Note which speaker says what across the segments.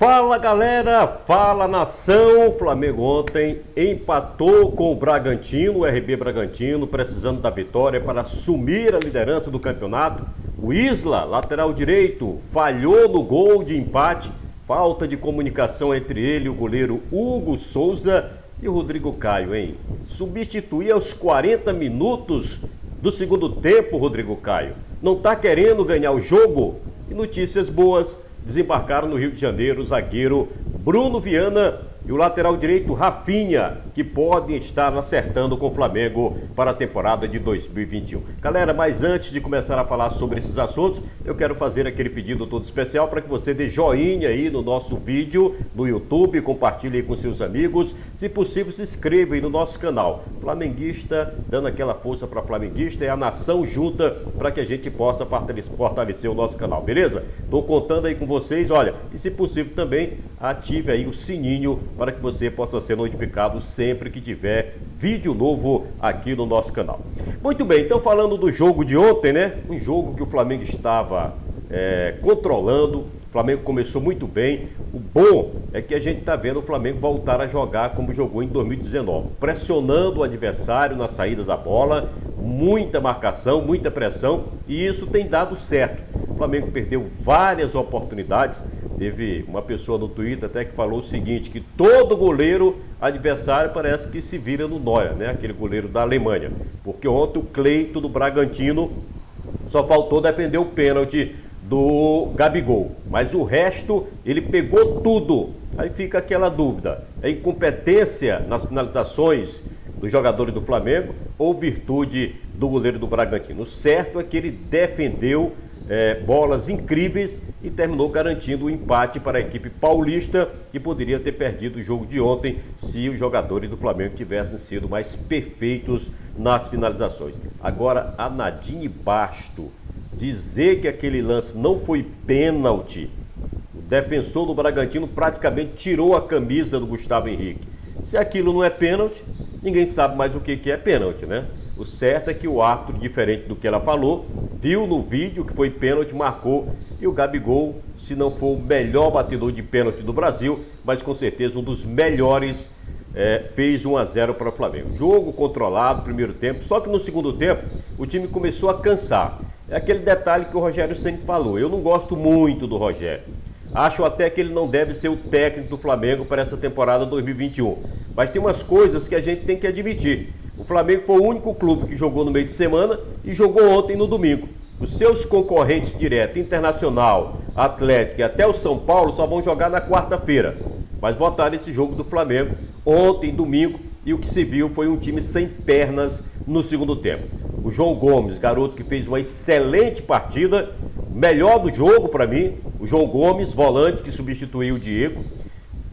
Speaker 1: Fala galera, fala nação. O Flamengo ontem empatou com o Bragantino, o RB Bragantino, precisando da vitória para assumir a liderança do campeonato. O Isla, lateral direito, falhou no gol de empate, falta de comunicação entre ele e o goleiro Hugo Souza. E o Rodrigo Caio, hein? Substituir aos 40 minutos do segundo tempo, Rodrigo Caio. Não tá querendo ganhar o jogo? E notícias boas. Desembarcaram no Rio de Janeiro o zagueiro Bruno Viana e o lateral direito Rafinha, que podem estar acertando com o Flamengo para a temporada de 2021. Galera, mas antes de começar a falar sobre esses assuntos, eu quero fazer aquele pedido todo especial para que você dê joinha aí no nosso vídeo no YouTube, compartilhe aí com seus amigos, se possível se inscreva aí no nosso canal. Flamenguista, dando aquela força para flamenguista, é a nação junta para que a gente possa fortalecer o nosso canal, beleza? Estou contando aí com vocês, olha, e se possível também ative aí o sininho para que você possa ser notificado sempre que tiver vídeo novo aqui no nosso canal. Muito bem, então falando do jogo de ontem, né? Um jogo que o Flamengo estava controlando, o Flamengo começou muito bem. O bom é que a gente está vendo o Flamengo voltar a jogar como jogou em 2019, pressionando o adversário na saída da bola, muita marcação, muita pressão, e isso tem dado certo. O Flamengo perdeu várias oportunidades. Teve uma pessoa no Twitter até que falou o seguinte, que todo goleiro adversário parece que se vira no Neuer, né? Aquele goleiro da Alemanha. Porque ontem o Cleito do Bragantino só faltou defender o pênalti do Gabigol. Mas o resto, ele pegou tudo. Aí fica aquela dúvida. É incompetência nas finalizações dos jogadores do Flamengo ou virtude do goleiro do Bragantino? O certo é que ele defendeu bolas incríveis e terminou garantindo o empate para a equipe paulista, que poderia ter perdido o jogo de ontem se os jogadores do Flamengo tivessem sido mais perfeitos nas finalizações. Agora, a Nadine Basto dizer que aquele lance não foi pênalti, o defensor do Bragantino praticamente tirou a camisa do Gustavo Henrique. Se aquilo não é pênalti, ninguém sabe mais o que é pênalti, né? O certo é que o árbitro, diferente do que ela falou, viu no vídeo que foi pênalti, marcou, e o Gabigol, se não for o melhor batedor de pênalti do Brasil, mas com certeza um dos melhores, fez 1-0 para o Flamengo. Jogo controlado, primeiro tempo, só que no segundo tempo o time começou a cansar. É aquele detalhe que o Rogério sempre falou, eu não gosto muito do Rogério. Acho até que ele não deve ser o técnico do Flamengo para essa temporada 2021. Mas tem umas coisas que a gente tem que admitir. O Flamengo foi o único clube que jogou no meio de semana e jogou ontem no domingo. Os seus concorrentes diretos, Internacional, Atlético e até o São Paulo, só vão jogar na quarta-feira. Mas botaram esse jogo do Flamengo ontem, domingo, e o que se viu foi um time sem pernas no segundo tempo. O João Gomes, garoto que fez uma excelente partida, melhor do jogo para mim, o João Gomes, volante que substituiu o Diego,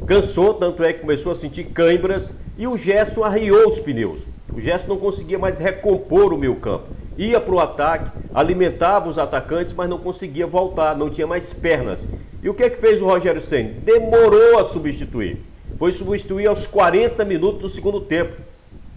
Speaker 1: cansou, tanto é que começou a sentir cãibras, e o Gerson arriou os pneus. O Gerson não conseguia mais recompor o meio campo. Ia para o ataque, alimentava os atacantes, mas não conseguia voltar, não tinha mais pernas. E o que fez o Rogério Ceni? Demorou a substituir. Foi substituir aos 40 minutos do segundo tempo.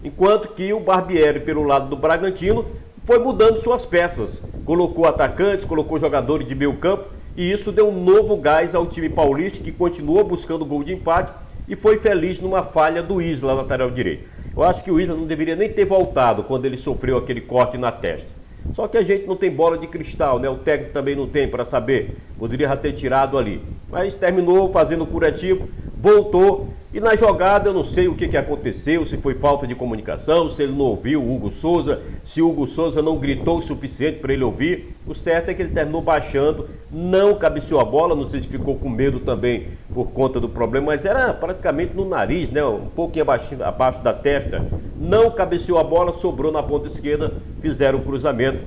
Speaker 1: Enquanto que o Barbieri, pelo lado do Bragantino, foi mudando suas peças. Colocou atacantes, colocou jogadores de meio campo, e isso deu um novo gás ao time paulista, que continuou buscando gol de empate e foi feliz numa falha do Isla, lateral direito. Eu acho que o Isla não deveria nem ter voltado quando ele sofreu aquele corte na testa. Só que a gente não tem bola de cristal, né? O técnico também não tem para saber. Poderia já ter tirado ali. Mas terminou fazendo o curativo, voltou. E na jogada eu não sei o que aconteceu, se foi falta de comunicação, se ele não ouviu o Hugo Souza, se o Hugo Souza não gritou o suficiente para ele ouvir. O certo é que ele terminou baixando, não cabeceou a bola, não sei se ficou com medo também por conta do problema, mas era praticamente no nariz, né? Um pouquinho abaixo da testa. Não cabeceou a bola, sobrou na ponta esquerda, fizeram o cruzamento.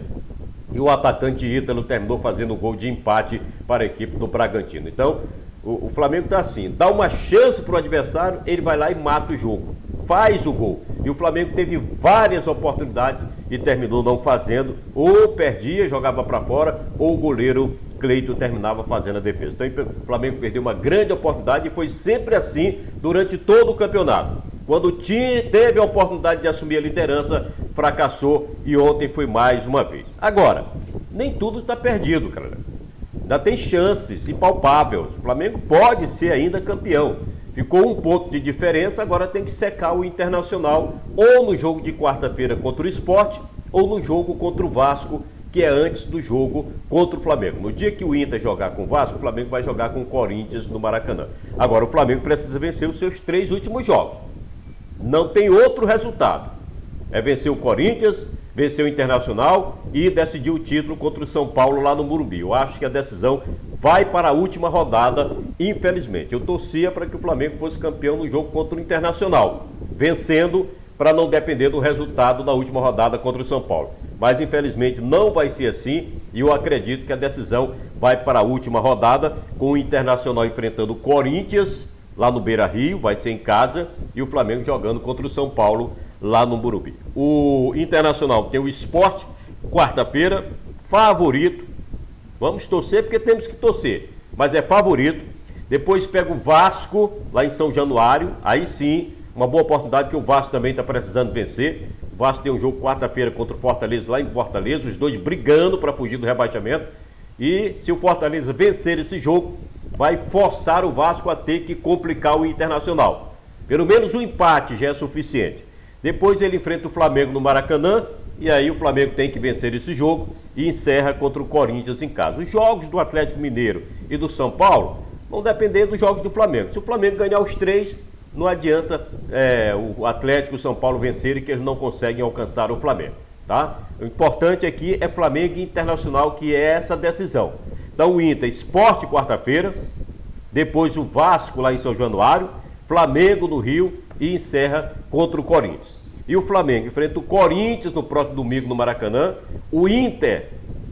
Speaker 1: E o atacante Ítalo terminou fazendo o gol de empate para a equipe do Bragantino. Então, o Flamengo está assim, dá uma chance para o adversário, ele vai lá e mata o jogo, faz o gol. E o Flamengo teve várias oportunidades e terminou não fazendo, ou perdia, jogava para fora, ou o goleiro Cleito terminava fazendo a defesa. Então o Flamengo perdeu uma grande oportunidade e foi sempre assim durante todo o campeonato. Quando teve a oportunidade de assumir a liderança, fracassou, e ontem foi mais uma vez. Agora, nem tudo está perdido, cara. ainda tem chances impalpáveis. O Flamengo pode ser ainda campeão. Ficou um ponto de diferença, agora tem que secar o Internacional ou no jogo de quarta-feira contra o Sport ou no jogo contra o Vasco, que é antes do jogo contra o Flamengo. No dia que o Inter jogar com o Vasco, o Flamengo vai jogar com o Corinthians no Maracanã. Agora o Flamengo precisa vencer os seus 3 últimos jogos. Não tem outro resultado. É vencer o Corinthians, vencer o Internacional e decidir o título contra o São Paulo lá no Morumbi. Eu acho que a decisão vai para a última rodada, infelizmente. Eu torcia para que o Flamengo fosse campeão no jogo contra o Internacional, vencendo para não depender do resultado da última rodada contra o São Paulo. Mas infelizmente não vai ser assim e eu acredito que a decisão vai para a última rodada, com o Internacional enfrentando o Corinthians lá no Beira-Rio, vai ser em casa, e o Flamengo jogando contra o São Paulo lá no Morumbi. O Internacional tem o Sport, quarta-feira, favorito. Vamos torcer porque temos que torcer, mas é favorito. Depois pega o Vasco lá em São Januário, aí sim, uma boa oportunidade que o Vasco também está precisando vencer. O Vasco tem um jogo quarta-feira contra o Fortaleza lá em Fortaleza, os dois brigando para fugir do rebaixamento. E se o Fortaleza vencer esse jogo, vai forçar o Vasco a ter que complicar o Internacional. Pelo menos um empate já é suficiente. Depois ele enfrenta o Flamengo no Maracanã, e aí o Flamengo tem que vencer esse jogo e encerra contra o Corinthians em casa. Os jogos do Atlético Mineiro e do São Paulo vão depender dos jogos do Flamengo. Se o Flamengo ganhar os 3, não adianta o Atlético e o São Paulo vencerem, que eles não conseguem alcançar o Flamengo. Tá? O importante aqui é Flamengo e Internacional, que é essa decisão. Então o Inter, Sport quarta-feira, depois o Vasco lá em São Januário, Flamengo no Rio e encerra contra o Corinthians. E o Flamengo enfrenta o Corinthians no próximo domingo no Maracanã, o Inter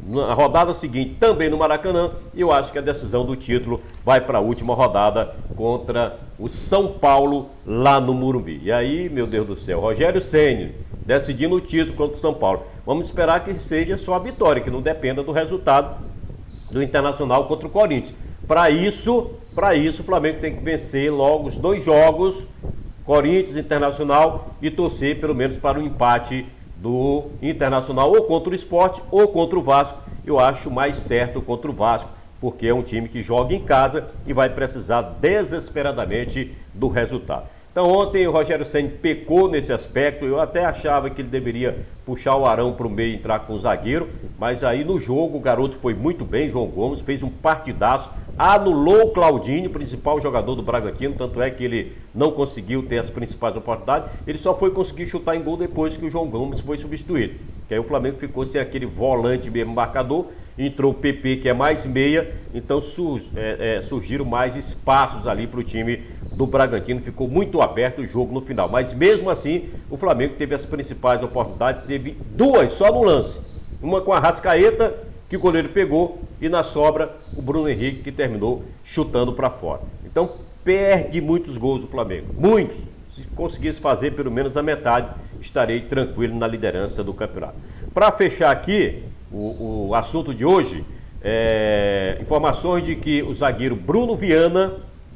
Speaker 1: na rodada seguinte também no Maracanã, e eu acho que a decisão do título vai para a última rodada contra o São Paulo lá no Morumbi. E aí, meu Deus do céu, Rogério Ceni decidindo o título contra o São Paulo. Vamos esperar que seja só a vitória, que não dependa do resultado do Internacional contra o Corinthians. Para isso, o Flamengo tem que vencer logo os 2 jogos, Corinthians, Internacional, e torcer pelo menos para o empate do Internacional ou contra o Sport ou contra o Vasco. Eu acho mais certo contra o Vasco, porque é um time que joga em casa e vai precisar desesperadamente do resultado. Então ontem o Rogério Ceni pecou nesse aspecto. Eu até achava que ele deveria puxar o Arão para o meio e entrar com o zagueiro, mas aí no jogo o garoto foi muito bem. João Gomes fez um partidaço, anulou o Claudinho, principal jogador do Bragantino, tanto é que ele não conseguiu ter as principais oportunidades. Ele só foi conseguir chutar em gol depois que o João Gomes foi substituído, que aí o Flamengo ficou sem aquele volante mesmo marcador. Entrou o PP, que é mais meia, então surgiram mais espaços ali para o time do Bragantino. Ficou muito aberto o jogo no final, mas mesmo assim o Flamengo teve as principais oportunidades, teve 2 só no lance, uma com a Arrascaeta, que o goleiro pegou, e na sobra o Bruno Henrique, que terminou chutando para fora. Então perde muitos gols o Flamengo, muitos. Se conseguisse fazer pelo menos a metade, estarei tranquilo na liderança do campeonato. Para fechar aqui o assunto de hoje, informações de que o zagueiro Bruno Viana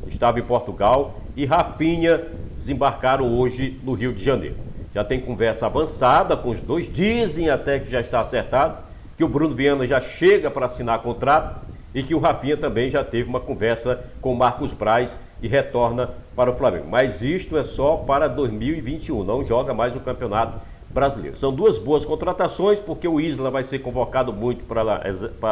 Speaker 1: estava em Portugal e Rafinha desembarcaram hoje no Rio de Janeiro. Já tem conversa avançada com os dois, dizem até que já está acertado, que o Bruno Viana já chega para assinar contrato e que o Rafinha também já teve uma conversa com o Marcos Braz e retorna para o Flamengo. Mas isto é só para 2021, não joga mais o Campeonato Brasileiro. São 2 boas contratações, porque o Isla vai ser convocado muito para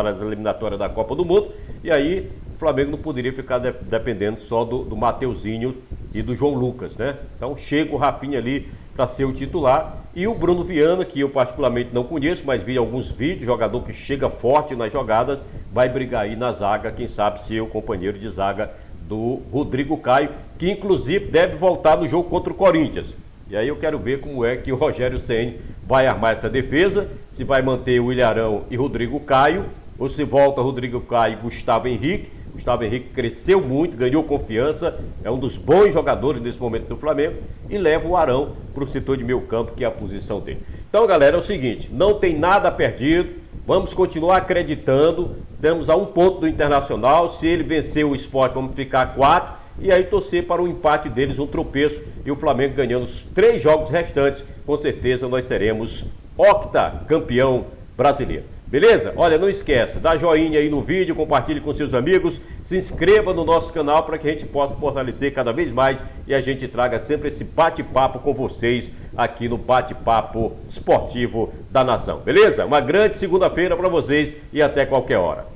Speaker 1: as eliminatórias da Copa do Mundo, e aí o Flamengo não poderia ficar dependendo só do Mateuzinho e do João Lucas, né? Então chega o Rafinha ali para ser o titular, e o Bruno Viana, que eu particularmente não conheço, mas vi alguns vídeos, jogador que chega forte nas jogadas, vai brigar aí na zaga, quem sabe ser o companheiro de zaga do Rodrigo Caio, que inclusive deve voltar no jogo contra o Corinthians. E aí eu quero ver como é que o Rogério Ceni vai armar essa defesa, se vai manter o Ilharão e Rodrigo Caio, ou se volta Rodrigo Caio e Gustavo Henrique. Gustavo Henrique cresceu muito, ganhou confiança, é um dos bons jogadores nesse momento do Flamengo, e leva o Arão para o setor de meio campo, que é a posição dele. Então, galera, é o seguinte, não tem nada perdido, vamos continuar acreditando, estamos a 1 ponto do Internacional. Se ele vencer o Sport, vamos ficar a 4, e aí torcer para o empate deles, um tropeço, e o Flamengo ganhando os 3 jogos restantes. Com certeza nós seremos octacampeão brasileiro. Beleza? Olha, não esqueça, dá joinha aí no vídeo, compartilhe com seus amigos, se inscreva no nosso canal para que a gente possa fortalecer cada vez mais e a gente traga sempre esse bate-papo com vocês aqui no Bate-Papo Esportivo da Nação. Beleza? Uma grande segunda-feira para vocês e até qualquer hora.